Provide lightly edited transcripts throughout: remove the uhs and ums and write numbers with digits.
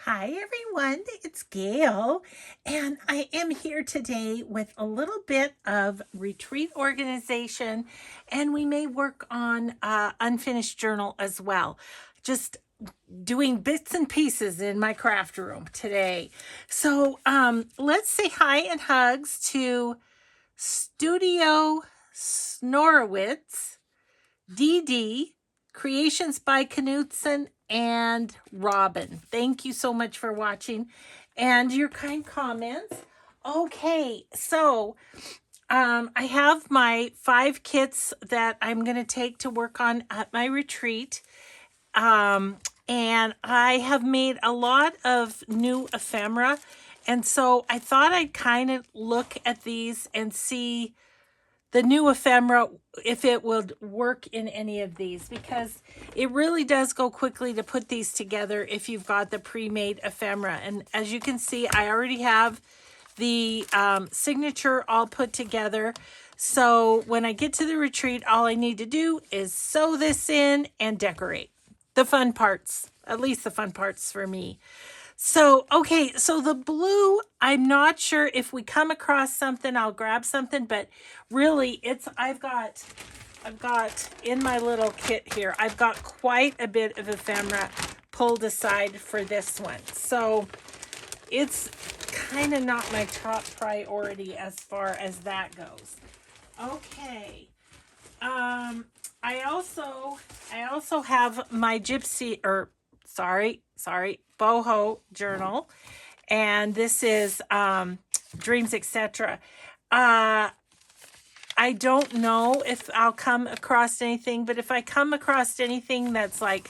Hi everyone, it's Gail, and I am here today with a little bit of retreat organization, and we may work on unfinished journal as well. Just doing bits and pieces in my craft room today. So let's say hi and hugs to Studio Snorowitz, DD, Creations by Knutson, and Robin. Thank you so much for watching and your kind comments. Okay, so I have my 5 kits that I'm going to take to work on at my retreat. And I have made a lot of new ephemera. And so I thought I'd kind of look at these and see the new ephemera, if it would work in any of these, because it really does go quickly to put these together if you've got the pre-made ephemera. And as you can see, I already have the signature all put together. So when I get to the retreat, all I need to do is sew this in and decorate. The fun parts, at least the fun parts for me. So, okay, so the blue, I'm not sure if we come across something, I'll grab something, but really I've got in my little kit here, I've got quite a bit of ephemera pulled aside for this one. So it's kind of not my top priority as far as that goes. Okay. I also have my boho journal, and this is dreams, etc. I don't know if I'll come across anything, but if I come across anything that's like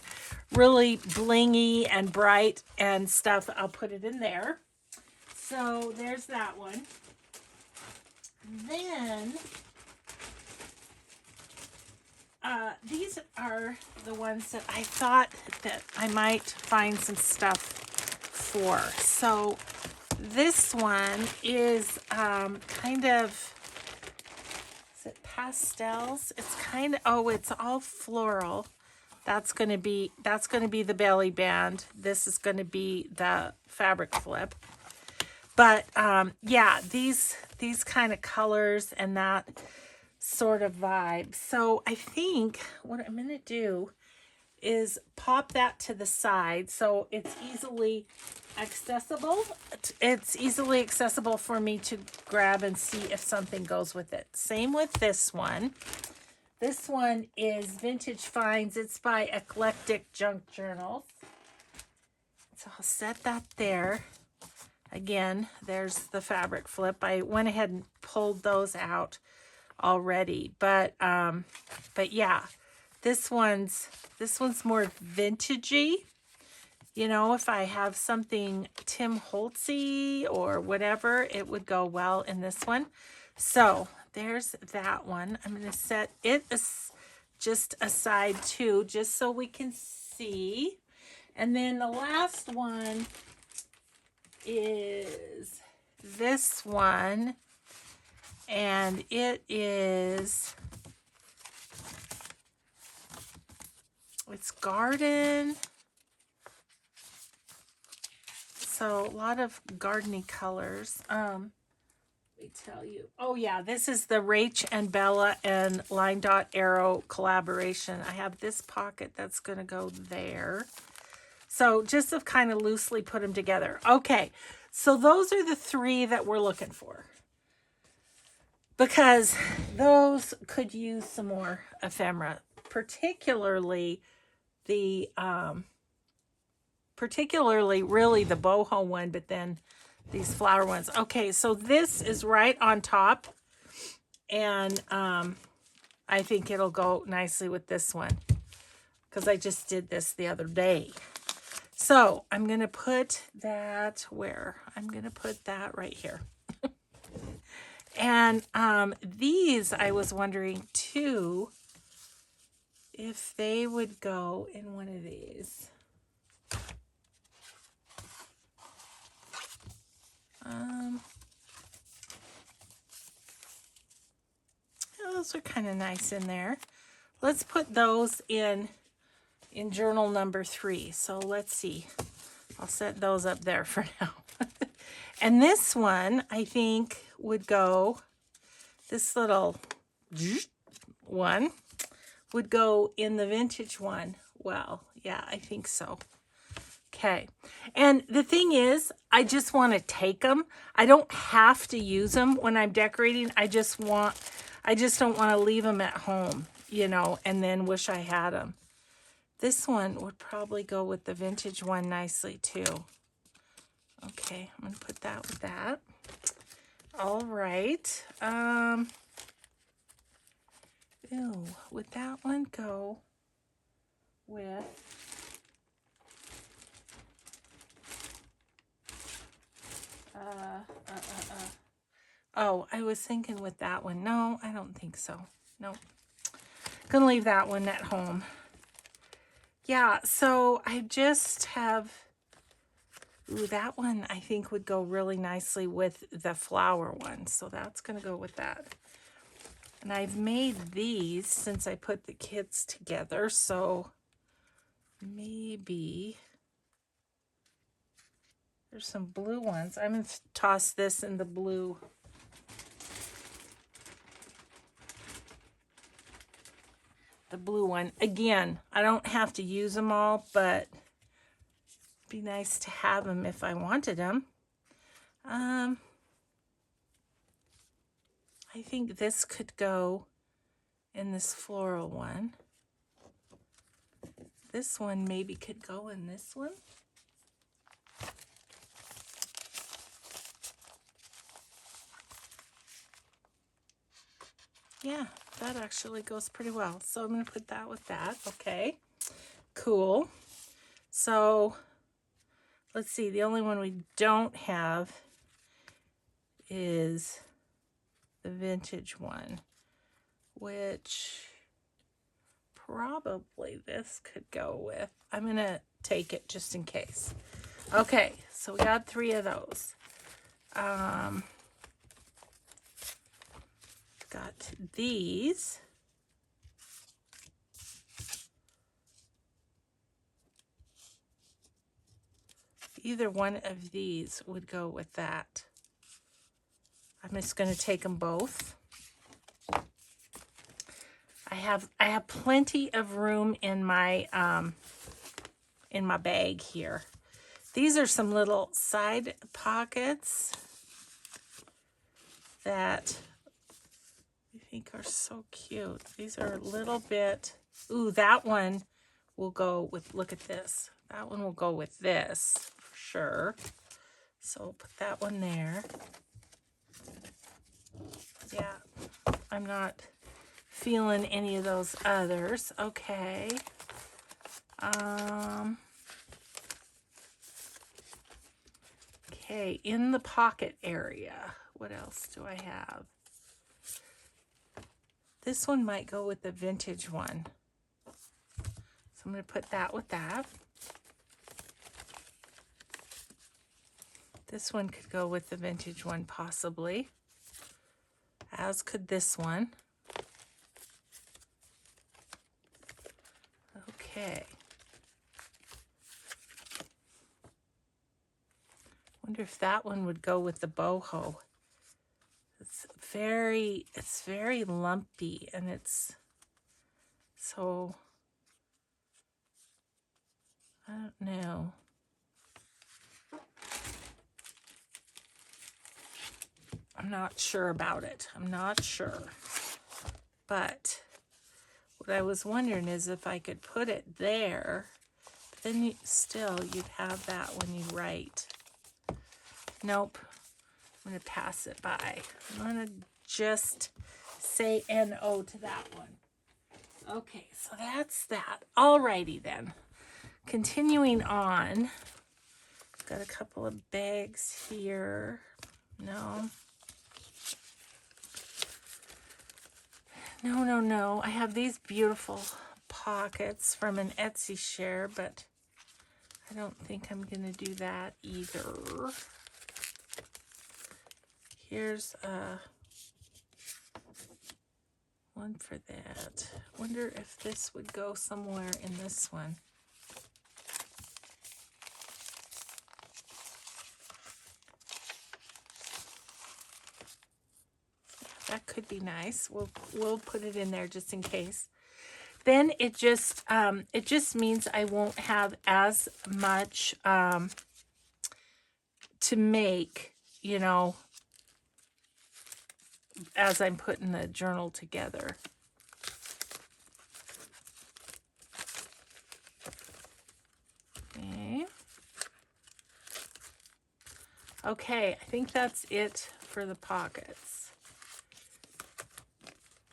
really blingy and bright and stuff, I'll put it in there. So there's that one. Then these are the ones that I thought that I might find some stuff for. So this one is kind of, is it pastels? It's kind of, oh, it's all floral. That's going to be the belly band. This is going to be the fabric flip. But yeah, these kind of colors and that sort of vibe. So I think what I'm going to do is pop that to the side so it's easily accessible. It's easily accessible for me to grab and see if something goes with it. Same with this one. This one is Vintage Finds. It's by Eclectic Junk Journals. So I'll set that there. Again, there's the fabric flip. I went ahead and pulled those out already, but yeah, this one's more vintagey. You know, if I have something Tim Holtzy or whatever, it would go well in this one. So there's that one. I'm going to set it just aside too, just so we can see. And then the last one is this one. And it's garden. So a lot of gardeny colors. Let me tell you. Oh yeah, this is the Rach and Bella and Line Dot Arrow collaboration. I have this pocket that's going to go there. So just to kind of loosely put them together. Okay, so those are the 3 that we're looking for, because those could use some more ephemera, particularly really the boho one, but then these flower ones. Okay, so this is right on top, and I think it'll go nicely with this one because I just did this the other day. So I'm going to put that where? I'm going to put that right here. And these, I was wondering too, if they would go in one of these. Those are kind of nice in there. Let's put those in journal number 3. So let's see. I'll set those up there for now. And this one, I think, would go, this little one would go in the vintage one. Well, yeah, I think so. Okay. And the thing is, I just want to take them. I don't have to use them when I'm decorating. I just don't want to leave them at home, you know, and then wish I had them. This one would probably go with the vintage one nicely too. Okay, I'm going to put that with that. All right. Would that one go with... Oh, I was thinking with that one. No, I don't think so. Nope. Gonna leave that one at home. Yeah, so I just have... Ooh, that one I think would go really nicely with the flower one. So that's gonna go with that. And I've made these since I put the kits together, so maybe... There's some blue ones. I'm gonna toss this in the blue. The blue one. Again, I don't have to use them all, but it'd be nice to have them if I wanted them. I think this could go in this floral one. This one maybe could go in this one. Yeah, that actually goes pretty well. So I'm going to put that with that. Okay, cool. So let's see. The only one we don't have is the vintage one, which probably this could go with. I'm going to take it just in case. Okay, so we got 3 of those. Got these. Either one of these would go with that. I'm just going to take them both. I have plenty of room in my bag here. These are some little side pockets that I think are so cute. These are a little bit, ooh, that one will go with, look at this. That one will go with this for sure. So put that one there. Yeah, I'm not feeling any of those others. Okay. Okay, in the pocket area, what else do I have? This one might go with the vintage one. So I'm going to put that with that. This one could go with the vintage one possibly, as could this one. Okay. Wonder if that one would go with the boho. It's very lumpy, and it's so, I don't know. I'm not sure about it. I'm not sure. But what I was wondering is if I could put it there, but then you'd have that when you write. Nope. I'm going to pass it by. I'm going to just say N-O to that one. Okay, so that's that. Alrighty then. Continuing on. Got a couple of bags here. No. No. I have these beautiful pockets from an Etsy share, but I don't think I'm going to do that either. Here's one for that. Wonder if this would go somewhere in this one. that could be nice. We'll put it in there just in case. Then it just means I won't have as much to make, you know, as I'm putting the journal together. Okay. Okay, I think that's it for the pockets.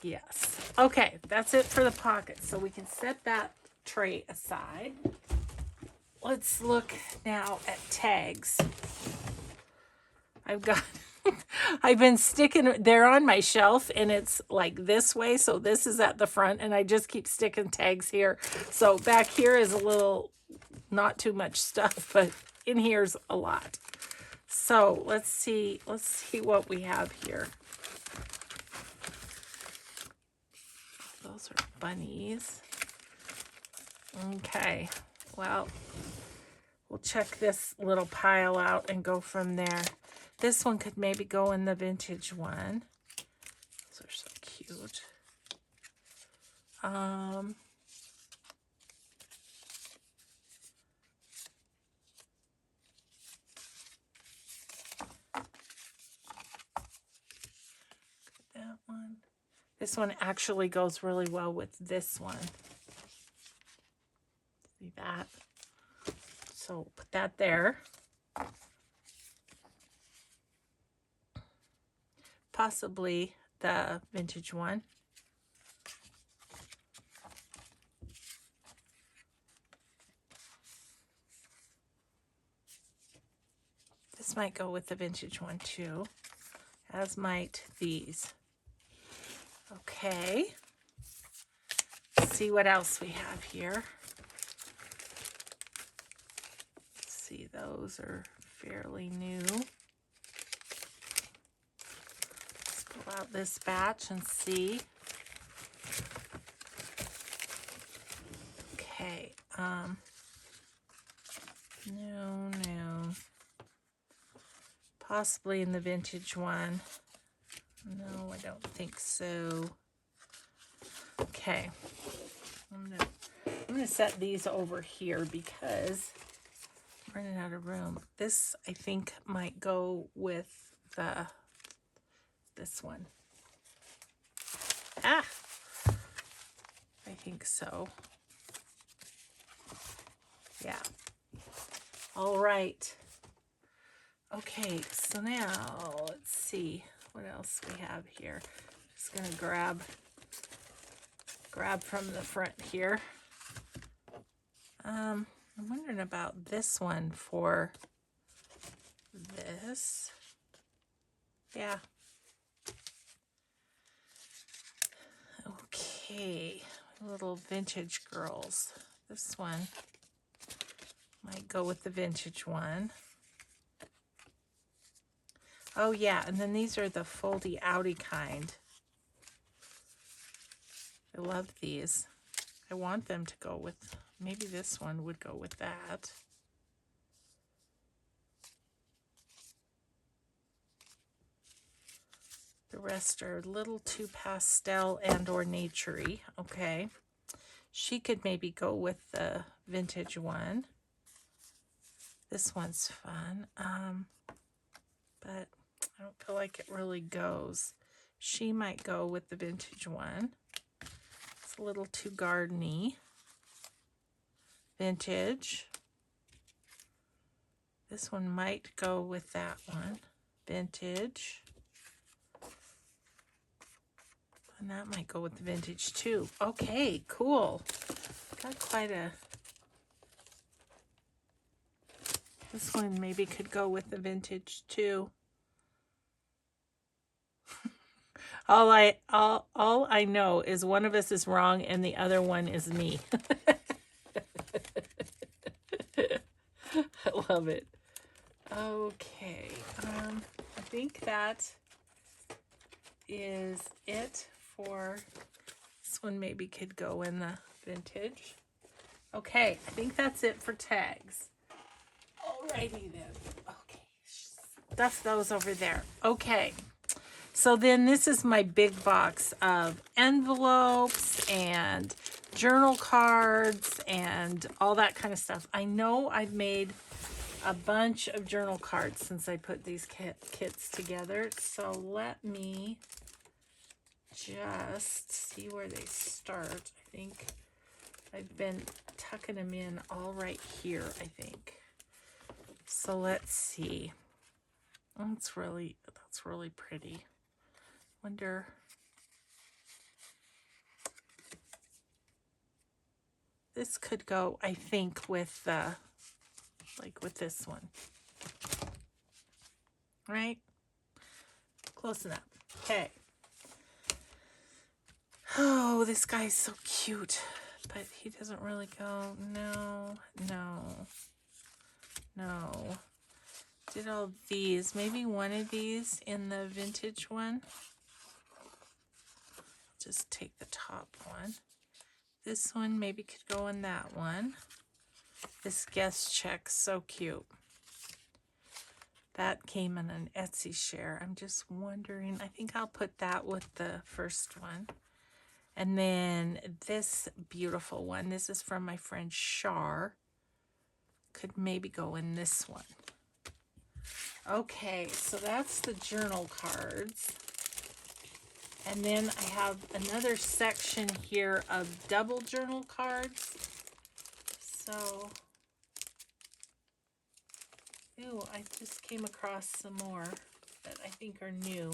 Yes. Okay, that's it for the pockets. So we can set that tray aside. Let's look now at tags. I've been sticking, they're on my shelf and it's like this way. So this is at the front and I just keep sticking tags here. So back here is a little, not too much stuff, but in here's a lot. So let's see what we have here. Those are bunnies. Okay, well, we'll check this little pile out and go from there. This one could maybe go in the vintage one. Those are so cute. That one. This one actually goes really well with this one. See that? So put that there. Possibly the vintage one. This might go with the vintage one too, as might these. Okay. Let's see what else we have here. Let's see, those are fairly new. Let's pull out this batch and see. Okay. No. Possibly in the vintage one. No, I don't think so. Okay. I'm gonna set these over here because I'm running out of room. This I think might go with this one. I think so. Yeah. All right. Okay, so now let's see what else we have here. Just gonna grab from the front here. I'm wondering about this one for this. Yeah. Okay, little vintage girls. This one might go with the vintage one. Oh yeah, and then these are the foldy outy kind. I love these. I want them to go with, maybe this one would go with that. The rest are a little too pastel and or naturey. Okay. She could maybe go with the vintage one. This one's fun. But I don't feel like it really goes. She might go with the vintage one. It's a little too gardeny. Vintage. This one might go with that one. Vintage. And that might go with the vintage too. Okay, cool. Got quite a... This one maybe could go with the vintage too. All I know is one of us is wrong and the other one is me. I love it. Okay, I think that is it for this one. Maybe could go in the vintage. Okay, I think that's it for tags. Alrighty then. Okay, stuff those over there. Okay. So then this is my big box of envelopes and journal cards and all that kind of stuff. I know I've made a bunch of journal cards since I put these kits together. So let me just see where they start. I think I've been tucking them in all right here, I think. So let's see. That's really pretty. Wonder. This could go, I think, with like with this one. Right? Close enough. Okay. Oh, this guy's so cute. But he doesn't really go. No, no, no. Did all these. Maybe one of these in the vintage one. Just take the top one. This one maybe could go in that one. This guest check, so cute. That came in an Etsy share. I'm just wondering. I think I'll put that with the first one. And then this beautiful one. This is from my friend Shar. Could maybe go in this one. Okay, so that's the journal cards. And then I have another section here of double journal cards. So, ew, I just came across some more that I think are new.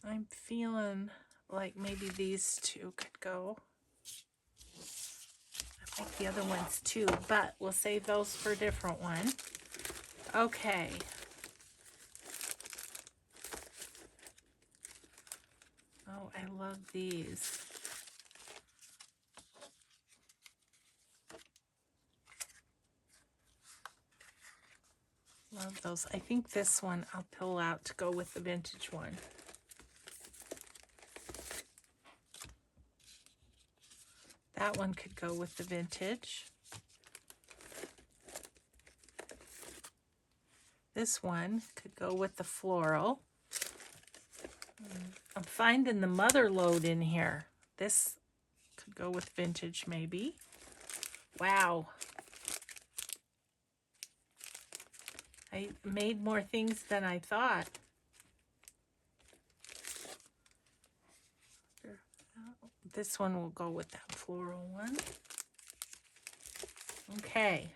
I'm feeling like maybe these two could go. I like the other ones too, but we'll save those for a different one. Okay. Oh, I love these. Love those. I think this one I'll pull out to go with the vintage one. That one could go with the vintage. This one could go with the floral. I'm finding the mother lode in here. This could go with vintage maybe. Wow. I made more things than I thought. This one will go with that floral one. Okay.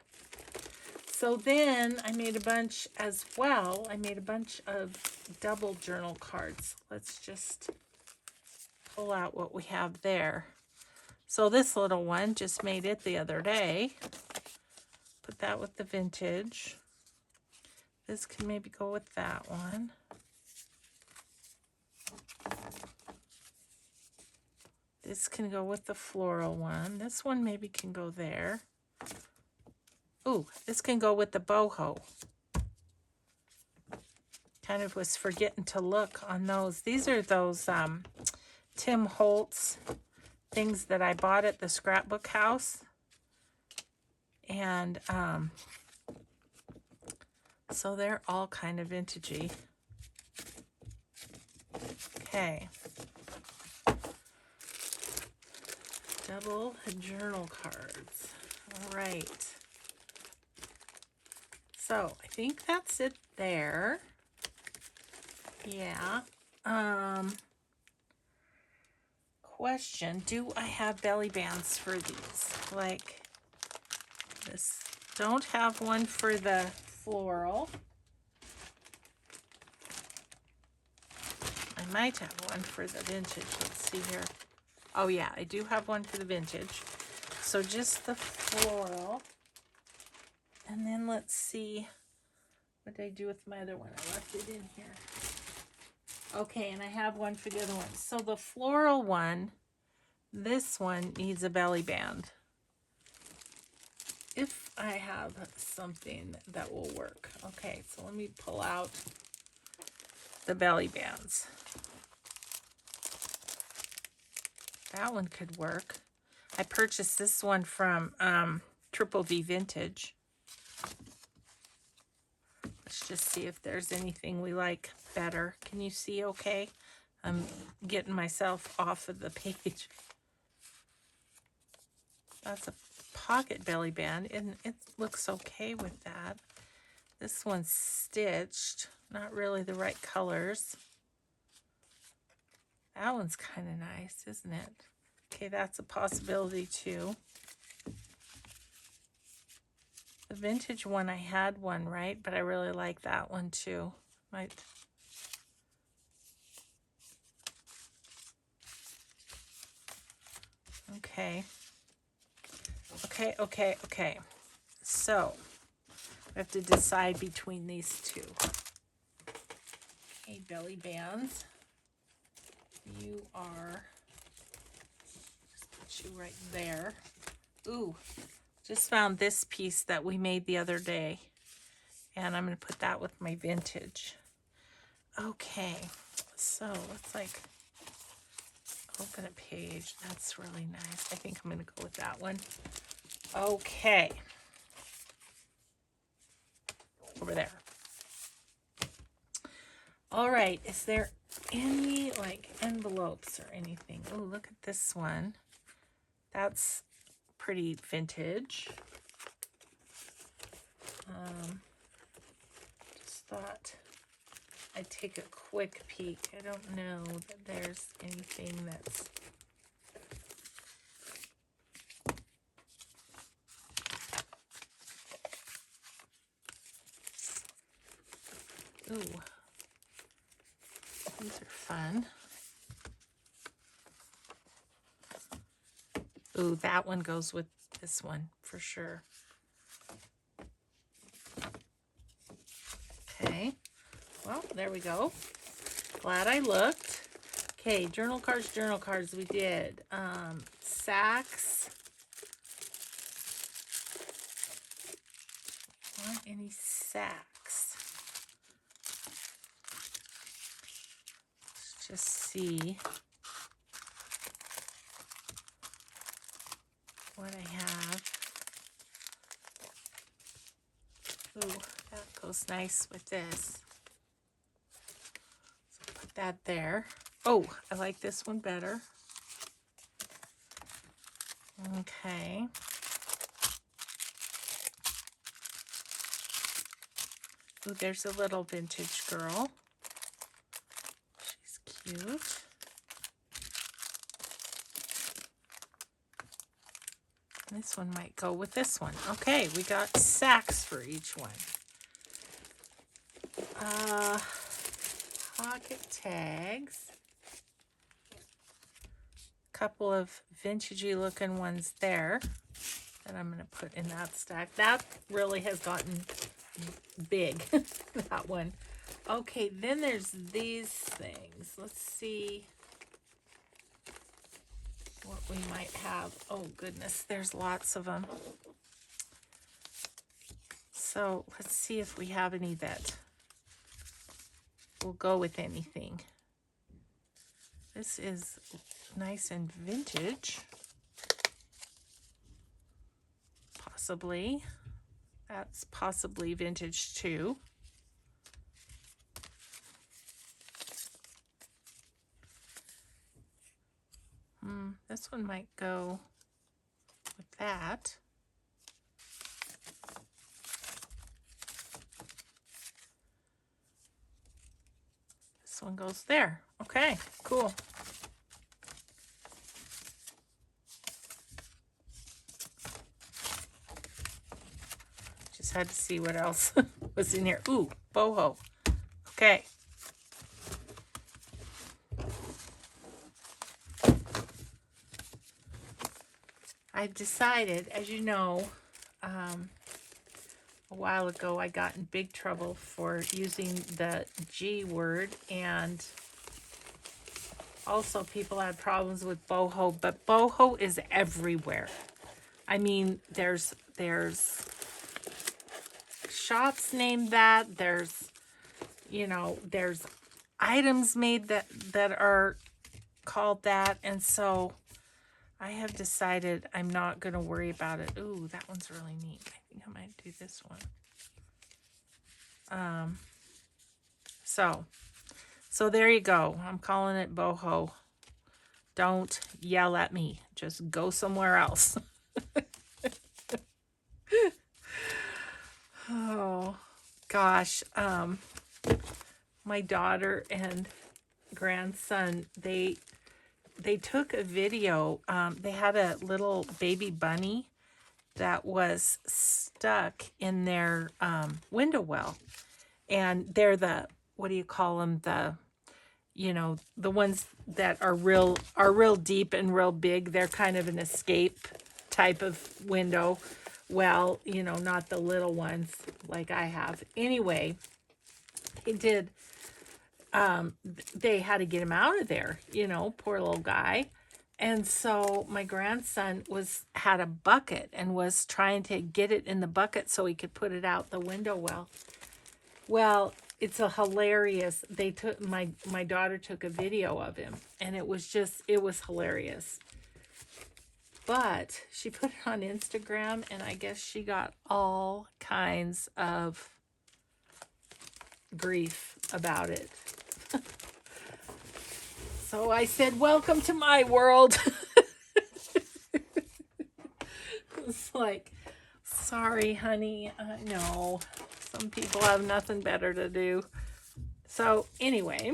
So then I made a bunch as well. I made a bunch of double journal cards. Let's just pull out what we have there. So this little one, just made it the other day. Put that with the vintage. This can maybe go with that one. This can go with the floral one. This one maybe can go there. Ooh, this can go with the boho. Kind of was forgetting to look on those. These are those Tim Holtz things that I bought at the scrapbook house. And so they're all kind of vintagey. Okay. Double journal cards. All right. So I think that's it there. Yeah. Question, do I have belly bands for these? Like this. Don't have one for the floral. I might have one for the vintage. Let's see here. Oh yeah, I do have one for the vintage. So just the floral. And then let's see, what did I do with my other one? I left it in here. Okay, and I have one for the other one. So the floral one, this one needs a belly band. If I have something that will work. Okay, so let me pull out the belly bands. That one could work. I purchased this one from Triple V Vintage. Let's just see if there's anything we like better. Can you see okay? I'm getting myself off of the page. That's a pocket belly band, and it looks okay with that. This one's stitched. Not really the right colors. That one's kind of nice, isn't it? Okay, that's a possibility too. The vintage one, I had one, right? But I really like that one too. Might. Okay. Okay. So, we have to decide between these two. Okay, belly bands. You are, just put you right there. Ooh, just found this piece that we made the other day. And I'm going to put that with my vintage. Okay, so let's like open a page. That's really nice. I think I'm going to go with that one. Okay. Over there. All right, is there any like envelopes or anything? Oh, look at this one. That's pretty vintage. Just thought I'd take a quick peek. I don't know that there's anything that's ooh. These are fun. Ooh, that one goes with this one for sure. Okay. Well, there we go. Glad I looked. Okay, journal cards we did. Sacks. Want any sacks? Let's just see what I have. Ooh, that goes nice with this. So put that there. Oh, I like this one better. Okay. Ooh, there's a little vintage girl. She's cute. This one might go with this one. Okay, we got sacks for each one. Pocket tags. Couple of vintagey looking ones there that I'm going to put in that stack. That really has gotten big, that one. Okay, then there's these things. Let's see what we might have. Oh goodness, there's lots of them. So let's see if we have any that will go with anything. This is nice and vintage. Possibly. That's possibly vintage too. This one might go with that. This one goes there. Okay, cool. Just had to see what else was in here. Ooh, boho. Okay. I've decided, as you know, a while ago I got in big trouble for using the G word, and also people had problems with boho, but boho is everywhere. I mean, there's shops named that. There's, you know, there's items made that are called that, and so I have decided I'm not going to worry about it. Ooh, that one's really neat. I think I might do this one. So there you go. I'm calling it boho. Don't yell at me. Just go somewhere else. Oh, gosh. My daughter and grandson, they took a video. They had a little baby bunny that was stuck in their window well. And they're the, what do you call them? The, you know, the ones that are real deep and real big. They're kind of an escape type of window. Well, you know, not the little ones like I have. Anyway, they had to get him out of there, you know, poor little guy. And so my grandson had a bucket and was trying to get it in the bucket so he could put it out the window well. Well, it's a hilarious. My daughter took a video of him, and it was hilarious. But she put it on Instagram, and I guess she got all kinds of grief about it. So I said, welcome to my world. It's like, sorry, honey. I know. Some people have nothing better to do. So anyway,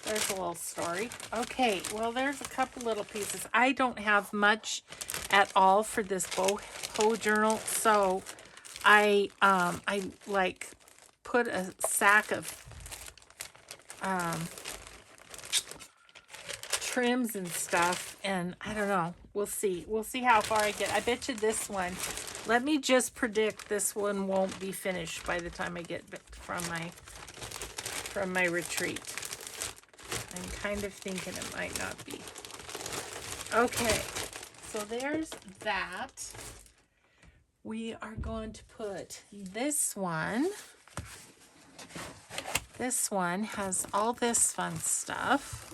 there's a little story. Okay, well, there's a couple little pieces. I don't have much at all for this boho journal, so I like put a sack of trims and stuff, and I don't know. We'll see how far I get. I bet you this one, let me just predict, this one won't be finished by the time I get back from my retreat. I'm kind of thinking it might not be. Okay, so there's that. We are going to put this one. This one has all this fun stuff.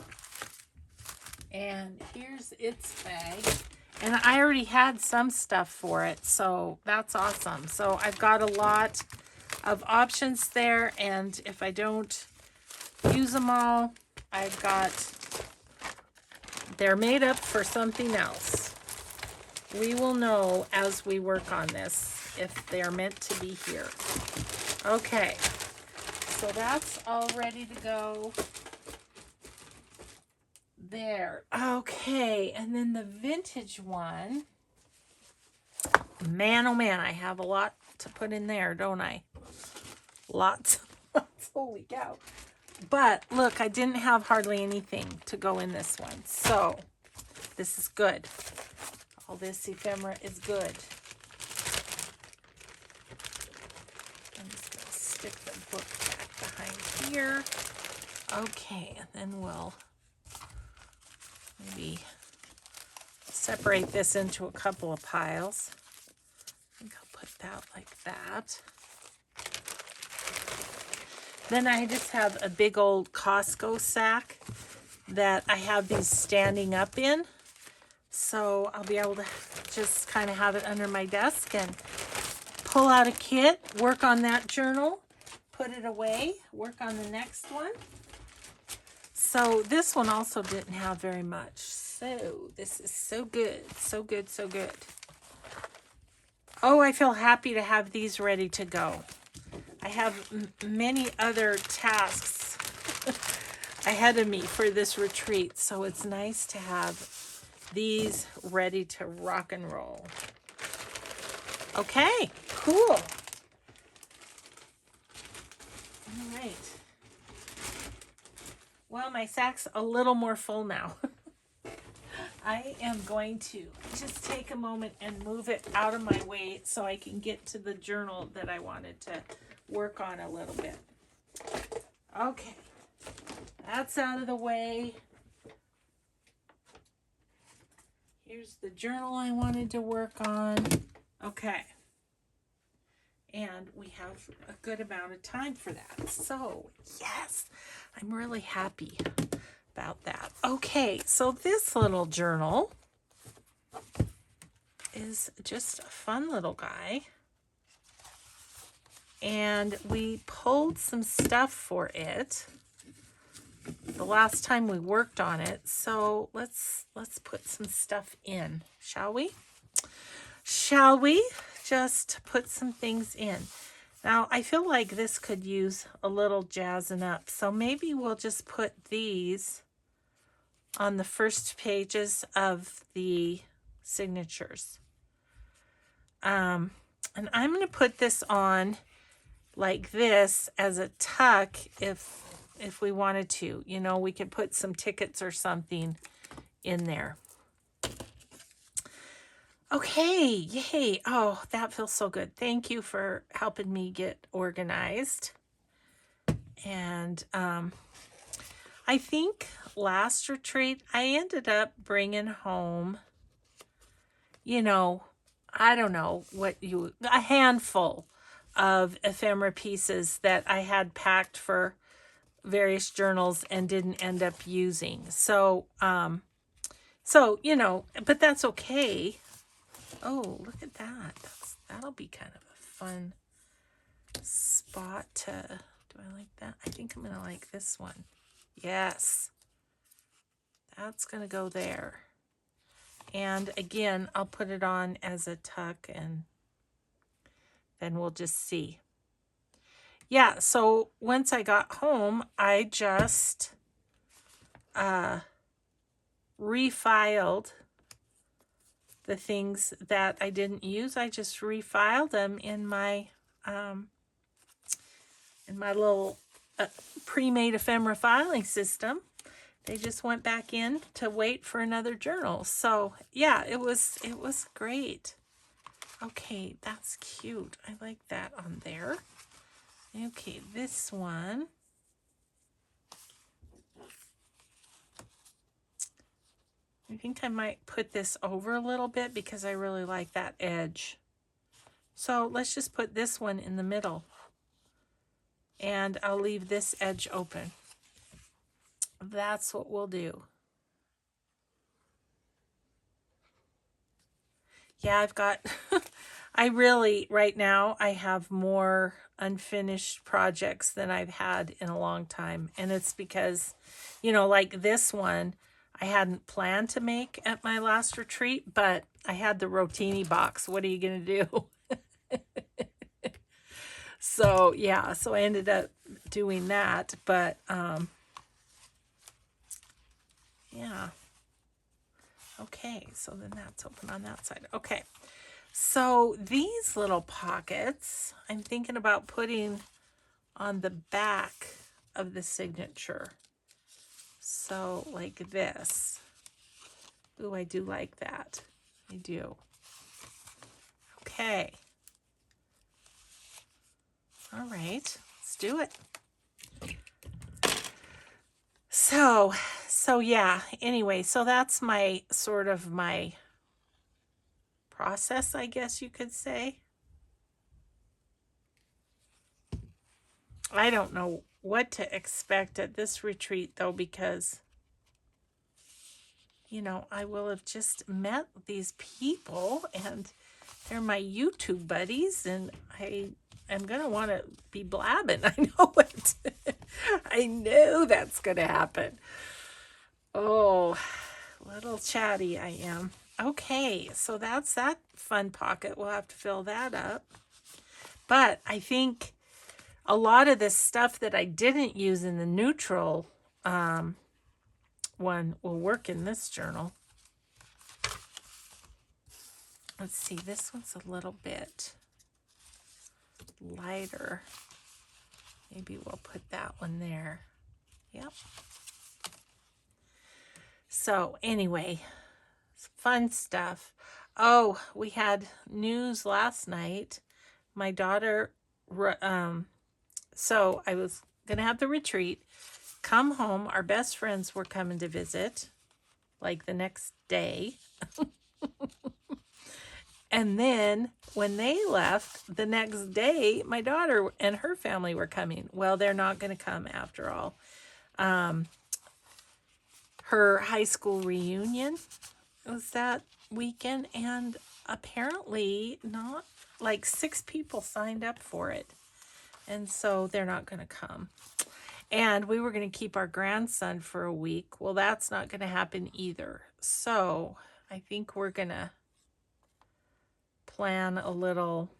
And here's its bag. And I already had some stuff for it, so that's awesome. So I've got a lot of options there, and if I don't use them all, they're made up for something else. We will know as we work on this if they're meant to be here. Okay, so that's all ready to go. There. Okay, and then the vintage one. Man, oh man, I have a lot to put in there, don't I? Lots. Holy cow. But look, I didn't have hardly anything to go in this one. So this is good. All this ephemera is good. I'm just going to stick the book back behind here. Okay, and then we'll maybe separate this into a couple of piles. I think I'll put that like that. Then I just have a big old Costco sack that I have these standing up in. So I'll be able to just kind of have it under my desk and pull out a kit, work on that journal, put it away, work on the next one. So this one also didn't have very much. So this is so good, so good, so good. Oh, I feel happy to have these ready to go. I have many other tasks ahead of me for this retreat, so it's nice to have these ready to rock and roll. Okay, cool. All right. Well, my sack's a little more full now. I am going to just take a moment and move it out of my way so I can get to the journal that I wanted to work on a little bit. Okay, that's out of the way. Here's the journal I wanted to work on. Okay. And we have a good amount of time for that. So, yes, I'm really happy about that. Okay, so this little journal is just a fun little guy. And we pulled some stuff for it the last time we worked on it. So let's put some stuff in, shall we? Shall we just put some things in? Now, I feel like this could use a little jazzing up. So maybe we'll just put these on the first pages of the signatures. And I'm going to put this on like this as a tuck if we wanted to. You know, we could put some tickets or something in there. Okay, yay. Oh, that feels so good. Thank you for helping me get organized. And I think last retreat, I ended up bringing home, you know, I don't know a handful of ephemera pieces that I had packed for various journals and didn't end up using. So, you know, but that's okay. Oh, look at that. That'll be kind of a fun spot to, do I like that? I think I'm going to like this one. Yes. That's going to go there. And again, I'll put it on as a tuck and then we'll just see. Yeah, so once I got home, I just refiled the things that I didn't use. I just refiled them in my little pre-made ephemera filing system. They just went back in to wait for another journal. So yeah, it was great. Okay, that's cute. I like that on there. Okay, this one. I think I might put this over a little bit because I really like that edge. So let's just put this one in the middle. And I'll leave this edge open. That's what we'll do. Yeah, I've got, I really, right now, I have more unfinished projects than I've had in a long time. And it's because, you know, like this one, I hadn't planned to make at my last retreat, but I had the rotini box. What are you going to do? So, yeah, so I ended up doing that. But, yeah. Okay, so then that's open on that side. Okay, so these little pockets, I'm thinking about putting on the back of the signature. So like this. Ooh, I do like that. I do. Okay. All right, let's do it. So yeah, anyway, so that's my sort of my process, I guess you could say. I don't know what to expect at this retreat though, because, you know, I will have just met these people and they're my YouTube buddies and I am going to want to be blabbing. I know it. I know that's going to happen. Oh, little chatty I am. Okay, so that's that fun pocket. We'll have to fill that up. But I think a lot of this stuff that I didn't use in the neutral one will work in this journal. Let's see, this one's a little bit lighter. Maybe we'll put that one there. Yep. So anyway, fun stuff. Oh, we had news last night. My daughter, so I was going to have the retreat, come home. Our best friends were coming to visit, like the next day. And then when they left, the next day, my daughter and her family were coming. Well, they're not going to come after all. Her high school reunion was that weekend, and apparently not like 6 people signed up for it. And so they're not going to come. And we were going to keep our grandson for a week. Well, that's not going to happen either. So I think we're going to plan a little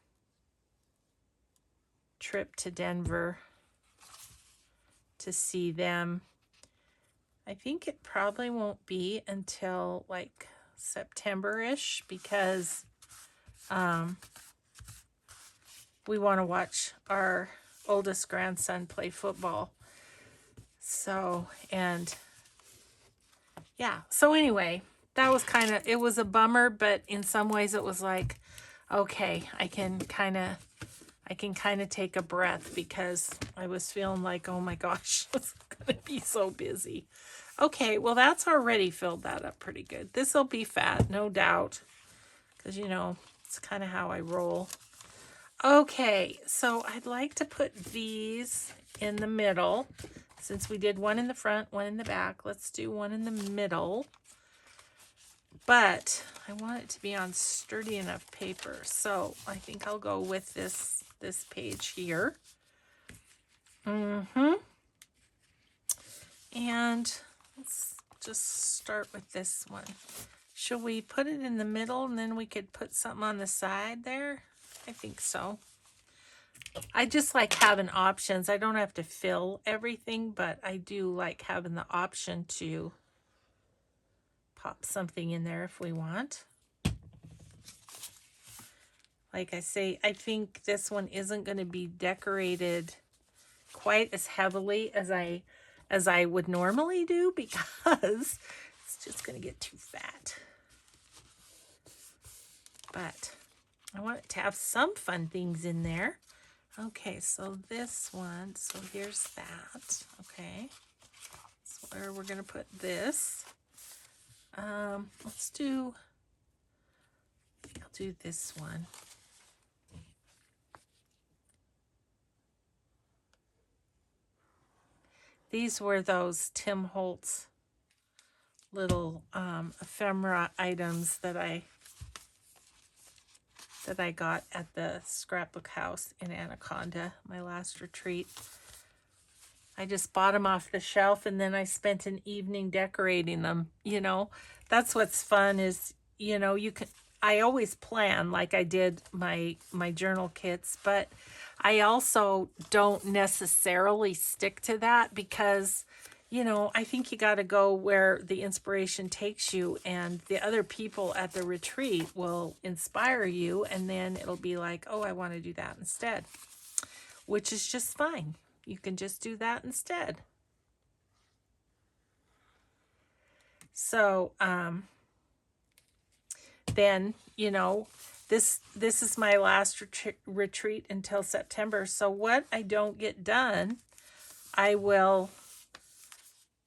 trip to Denver to see them. I think it probably won't be until like September-ish, because we want to watch our oldest grandson play football. So, and yeah. So anyway, that was it was a bummer, but in some ways it was like, okay, I can kind of take a breath, because I was feeling like, oh my gosh, it's going to be so busy. Okay, well, that's already filled that up pretty good. This will be fat, no doubt, because, you know, it's kind of how I roll. Okay, so I'd like to put these in the middle. Since we did one in the front, one in the back, let's do one in the middle. But I want it to be on sturdy enough paper, so I think I'll go with this page here. And let's just start with this one. Should we put it in the middle and then we could put something on the side there? I think so. I just like having options. I don't have to fill everything, but I do like having the option to pop something in there if we want. Like I say, I think this one isn't going to be decorated quite as heavily as I would normally do, because it's just going to get too fat. But I want it to have some fun things in there. Okay, so this one, so here's that. Okay, so where we're going to put this. Let's do, I think I'll do this one. These were those Tim Holtz little ephemera items that I got at the scrapbook house in Anaconda, my last retreat. I just bought them off the shelf, and then I spent an evening decorating them. You know, that's what's fun is, you know, I always plan like I did my journal kits, but I also don't necessarily stick to that, because, you know, I think you got to go where the inspiration takes you, and the other people at the retreat will inspire you, and then it'll be like, oh, I want to do that instead, which is just fine. You can just do that instead. So, then, you know, this is my last retreat until September. So what I don't get done, I will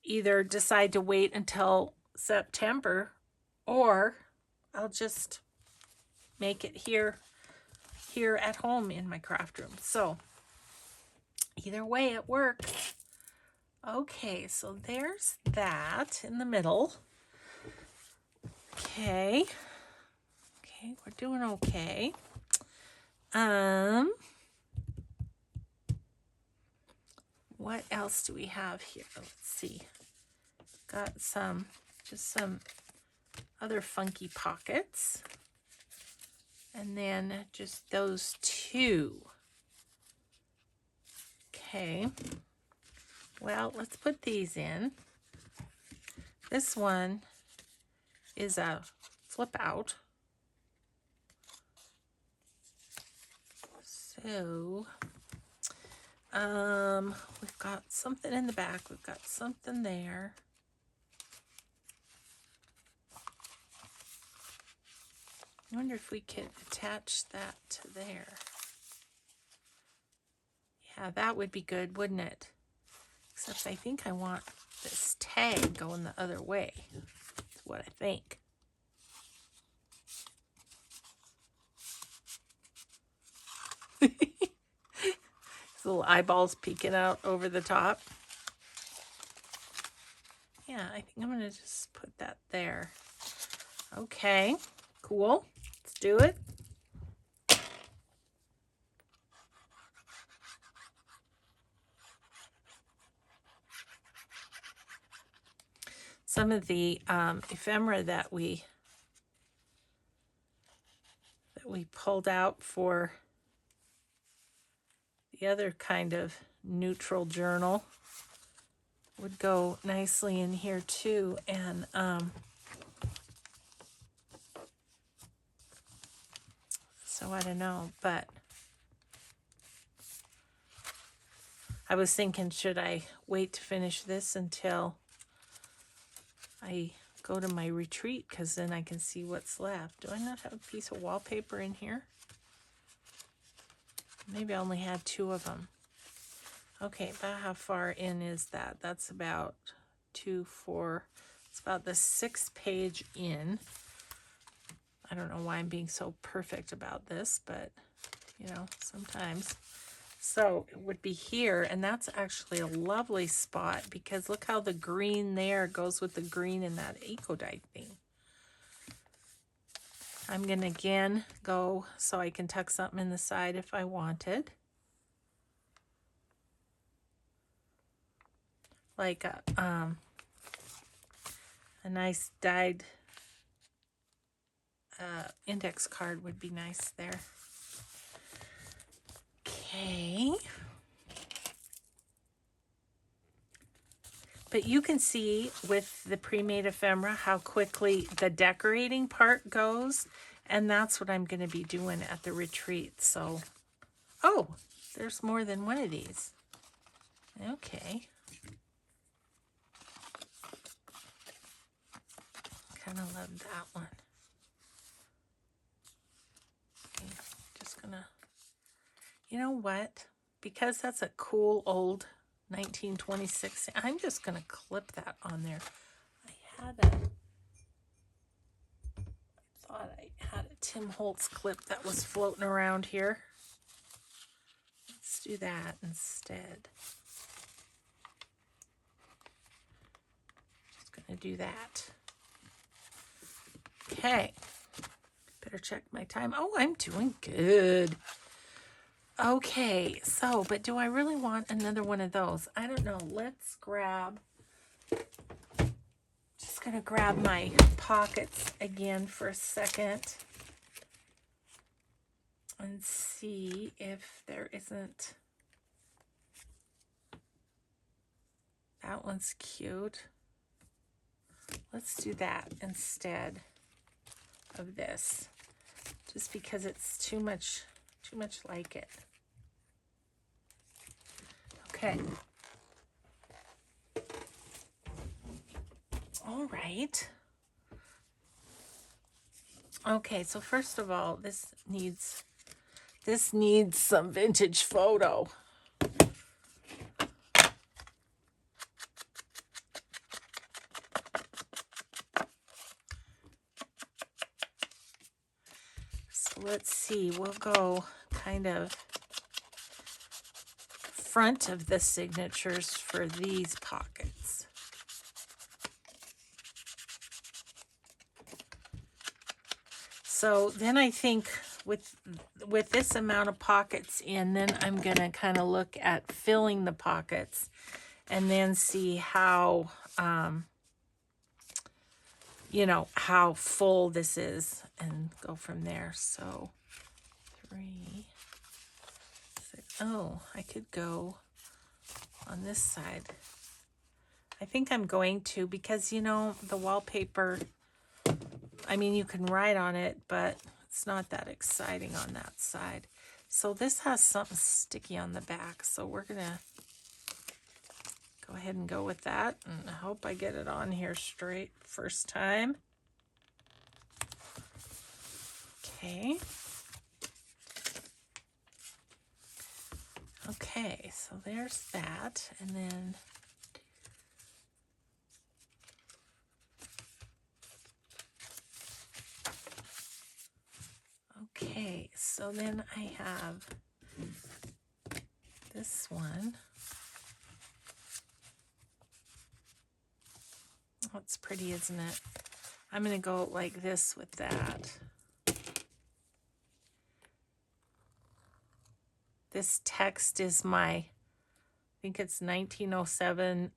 either decide to wait until September, or I'll just make it here at home in my craft room. So either way, it works. Okay, so there's that in the middle. Okay, we're doing okay. What else do we have here? Let's see. Got some other funky pockets. And then just those two. Okay. Well, let's put these in. This one is a flip out. So, we've got something in the back. We've got something there. I wonder if we could attach that to there. Yeah, that would be good, wouldn't it? Except I think I want this tag going the other way. That's what I think. little eyeballs peeking out over the top. Yeah, I think I'm going to just put that there. Okay, cool. Let's do it. Some of the ephemera that we pulled out for the other kind of neutral journal would go nicely in here too. And so I don't know, but I was thinking, should I wait to finish this until I go to my retreat, because then I can see what's left. Do I not have a piece of wallpaper in here? Maybe I only had 2 of them. Okay, about how far in is that? That's about 2, 4. It's about the 6th page in. I don't know why I'm being so perfect about this, but you know, sometimes. So it would be here, and that's actually a lovely spot because look how the green there goes with the green in that Eco-Dye thing. I'm going to again go so I can tuck something in the side if I wanted. Like a nice dyed index card would be nice there. Okay. But you can see with the pre-made ephemera how quickly the decorating part goes, and that's what I'm going to be doing at the retreat. So, oh, there's more than one of these. Okay. Kind of love that one. Okay, just gonna, you know what? Because that's a cool old 1926, I'm just gonna clip that on there. I thought I had a Tim Holtz clip that was floating around here. Let's do that instead. Just gonna do that. Okay. Better check my time. Oh, I'm doing good. Okay, so, but do I really want another one of those? I don't know. Let's grab, just gonna grab my pockets again for a second and see if there isn't, that one's cute. Let's do that instead of this, just because it's too much like it. Okay. All right. Okay, so first of all, this needs some vintage photo. So let's see, we'll go kind of front of the signatures for these pockets. So then I think with this amount of pockets in, then I'm going to kind of look at filling the pockets and then see how, you know, how full this is and go from there. So 3, 6, oh, I could go on this side. I think I'm going to, because, you know, the wallpaper, I mean, you can write on it, but it's not that exciting on that side. So this has something sticky on the back, so we're going to go ahead and go with that, and I hope I get it on here straight first time. Okay. Okay, so there's that, and then okay, so then I have this this one. That's pretty, isn't it? I'm going to go like this with that. This text is my, I think it's 1907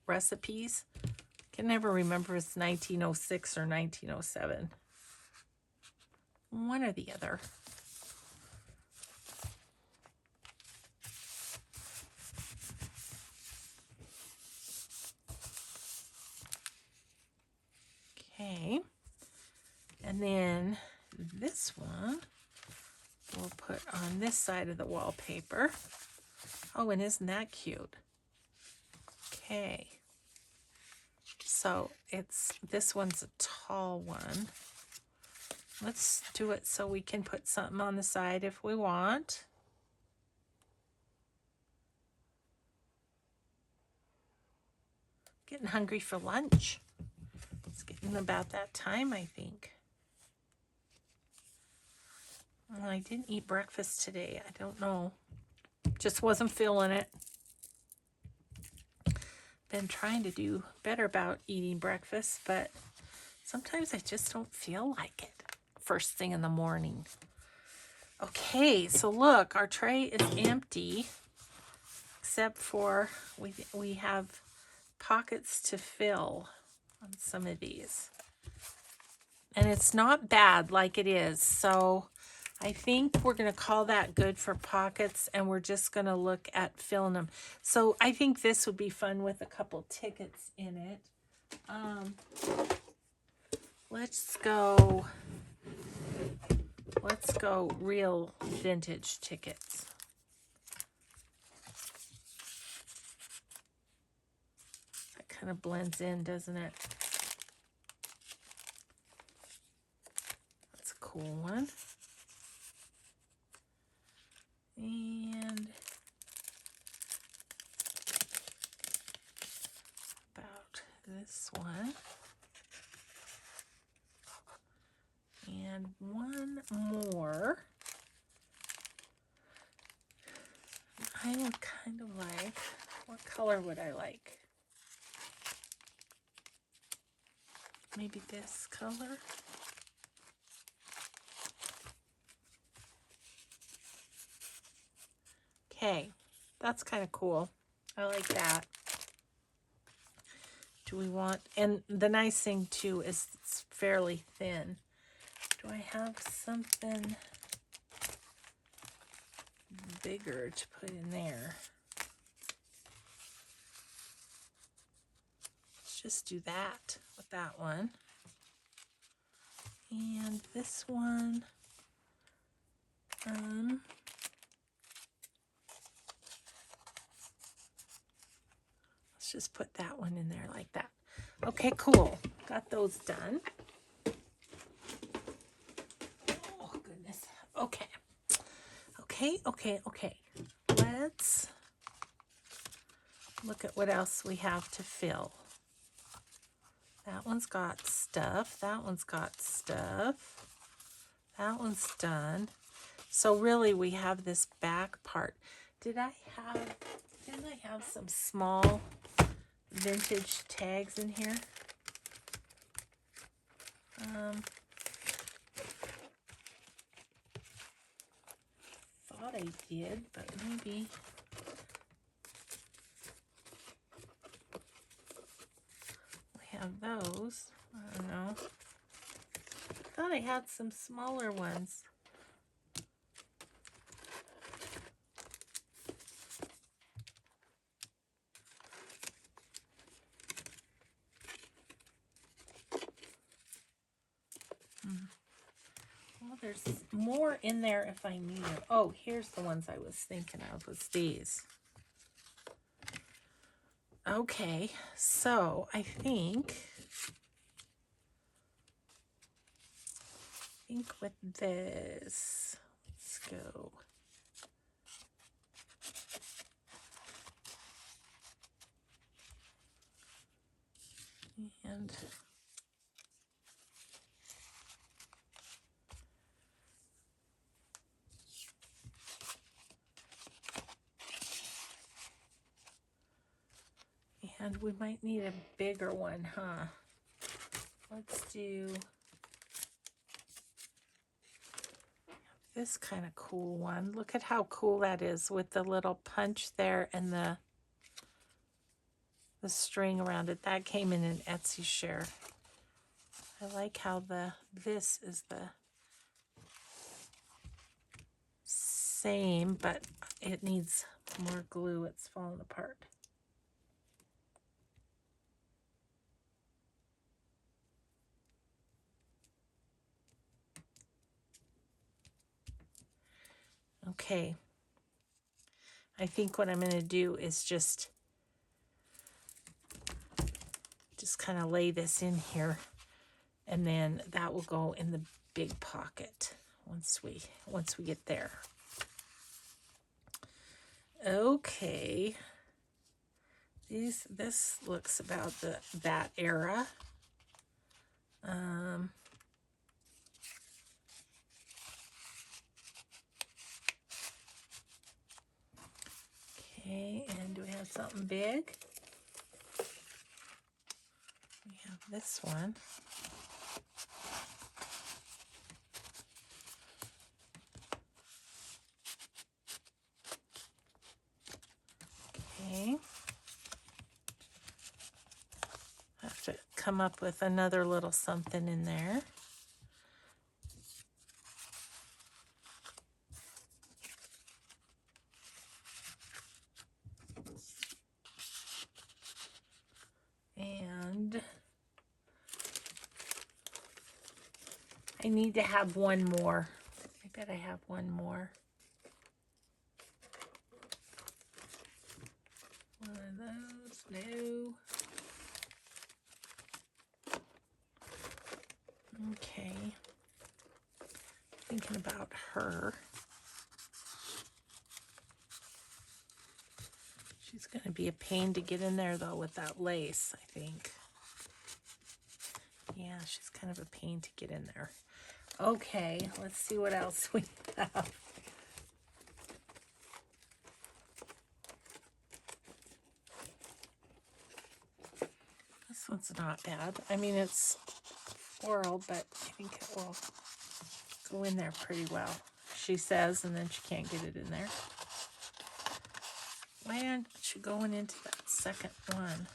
recipes. Can never remember if it's 1906 or 1907. One or the other. Okay. And then this one we'll put on this side of the wallpaper. Oh, and isn't that cute? Okay. So this one's a tall one. Let's do it so we can put something on the side if we want. Getting hungry for lunch. It's getting about that time, I think. Well, I didn't eat breakfast today. I don't know. Just wasn't feeling it. Been trying to do better about eating breakfast, but sometimes I just don't feel like it first thing in the morning. Okay, so look, our tray is empty, except for we have pockets to fill on some of these. And it's not bad like it is, so I think we're going to call that good for pockets, and we're just going to look at filling them. So I think this would be fun with a couple tickets in it. Let's go real vintage tickets. That kind of blends in, doesn't it? That's a cool one. And about this one. And one more. I would kind of like, what color would I like? Maybe this color. Okay, that's kind of cool. I like that. Do we want, and the nice thing too is it's fairly thin. Do I have something bigger to put in there? Let's just do that with that one. And this one, let's just put that one in there like that. Okay, cool. Got those done. Oh, goodness. Okay. Okay. Let's look at what else we have to fill. That one's got stuff. That one's got stuff. That one's done. So really we have this back part. Didn't I have some small vintage tags in here? Thought I did, but maybe we have those. I don't know. I thought I had some smaller ones. Well, there's more in there if I need it. Oh, here's the ones I was thinking of, was these. Okay, so I think with this, let's go. And And we might need a bigger one, huh? Let's do this kind of cool one. Look at how cool that is with the little punch there and the string around it. That came in an Etsy share. I like how this is the same, but it needs more glue. It's falling apart. Okay. I think what I'm going to do is just kind of lay this in here, and then that will go in the big pocket once we get there. Okay. This looks about that era. Okay, and do we have something big? We have this one. Okay. I have to come up with another little something in there. And I need to have one more. I bet I have one more. One of those. No. Okay. Thinking about her. She's going to be a pain to get in there, though, with that lace, I think. Yeah, she's kind of a pain to get in there. Okay, let's see what else we have. This one's not bad. I mean, it's floral, but I think it will go in there pretty well. She says, and then she can't get it in there. Why aren't you going into that second one?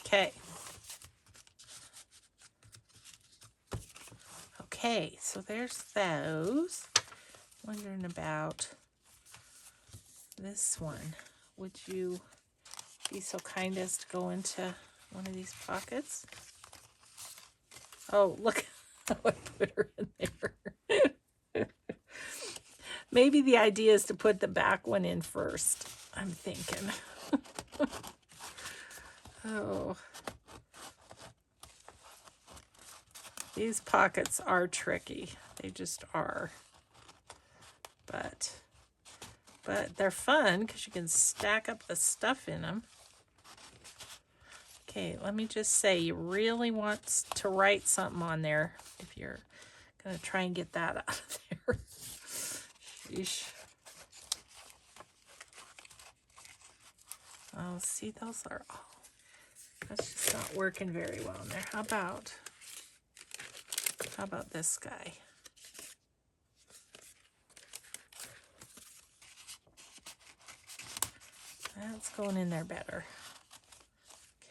Okay. Okay, so there's those. Wondering about this one. Would you be so kind as to go into one of these pockets? Oh, look how I put her in there. Maybe the idea is to put the back one in first, I'm thinking. Oh. These pockets are tricky. They just are. But they're fun because you can stack up the stuff in them. Okay, let me just say, you really want to write something on there if you're going to try and get that out of there. Sheesh. Oh, see, those are all... That's just not working very well in there. How about this guy? That's going in there better.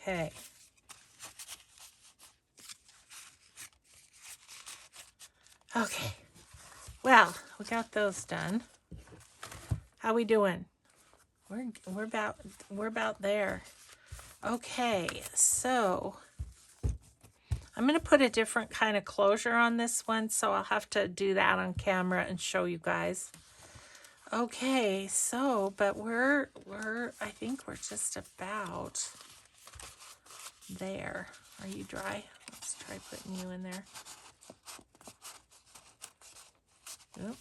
Okay. Okay. Well, we got those done. How we doing? We're about there. Okay, so I'm going to put a different kind of closure on this one, so I'll have to do that on camera and show you guys. Okay, so, but I think we're just about there. Are you dry? Let's try putting you in there. Oop.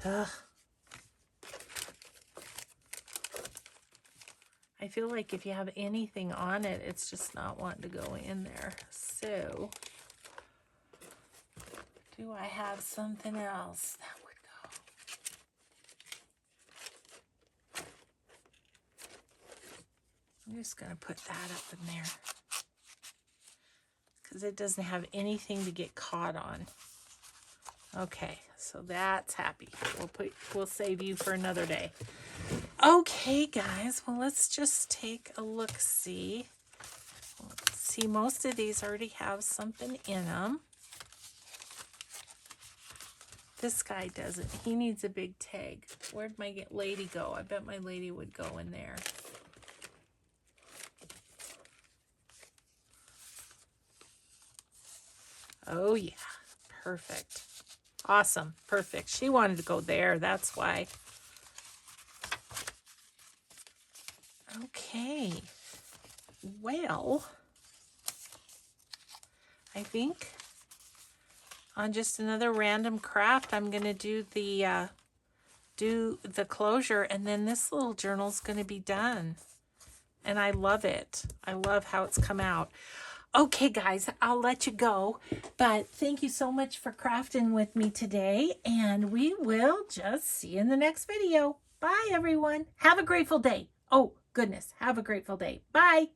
Ugh. I feel like if you have anything on it, it's just not wanting to go in there. So Do I have something else that would go? I'm just going to put that up in there because it doesn't have anything to get caught on. Okay, so that's happy. We'll save you for another day. Okay, guys, well, let's just take a look-see. See, most of these already have something in them. This guy doesn't. He needs a big tag. Where'd my lady go? I bet my lady would go in there. Oh, yeah. Perfect. Awesome. Perfect. She wanted to go there. That's why. Okay. Well, I think on just another random craft, I'm going to do the closure, and then this little journal's going to be done. And I love it. I love how it's come out. Okay, guys, I'll let you go. But thank you so much for crafting with me today. And we will just see you in the next video. Bye, everyone. Have a grateful day. Oh, goodness. Have a grateful day. Bye.